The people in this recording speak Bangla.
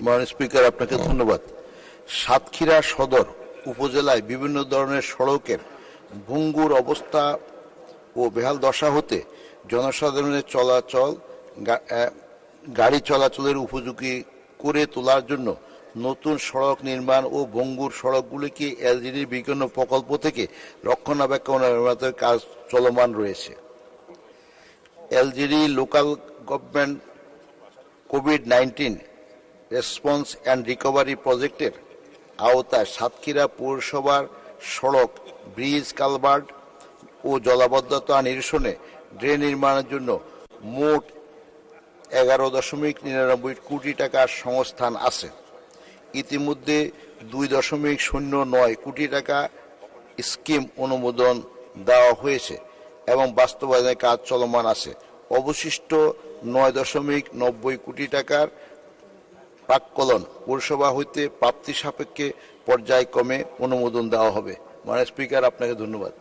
মাননীয় স্পিকার, আপনাকে ধন্যবাদ। সাতক্ষীরা সদর উপজেলায় বিভিন্ন ধরনের সড়কের ভঙ্গুর অবস্থা ও বেহাল দশা হতে জনসাধারণের গাড়ি চলাচলের উপযোগী করে তোলার জন্য নতুন সড়ক নির্মাণ ও ভঙ্গুর সড়কগুলিকে এলজিডি বিজ্ঞান প্রকল্প থেকে রক্ষণাবেক্ষণ মেরামতের কাজ চলমান রয়েছে। LGD local government COVID-19 response and recovery প্রজেক্টের আওতায় সাতক্ষীরা পৌরসভার সড়ক, ব্রিজ, কালভার্ট ও জলাবদ্ধতা নিরসনে ড্রেন নির্মাণের জন্য মোট 11.99 কোটি টাকার সংস্থান আছে। ইতিমধ্যে 2.09 কোটি টাকা স্কিম অনুমোদন দেওয়া হয়েছে এবং বাস্তবায়নের কাজ চলমান আছে। অবশিষ্ট 9.90 কোটি টাকার প্রাক্কলন পৌরসভা হইতে প্রাপ্তি সাপেক্ষে পর্যায়ক্রমে অনুমোদন দেওয়া হবে। মাননীয় স্পিকার, আপনাকে ধন্যবাদ।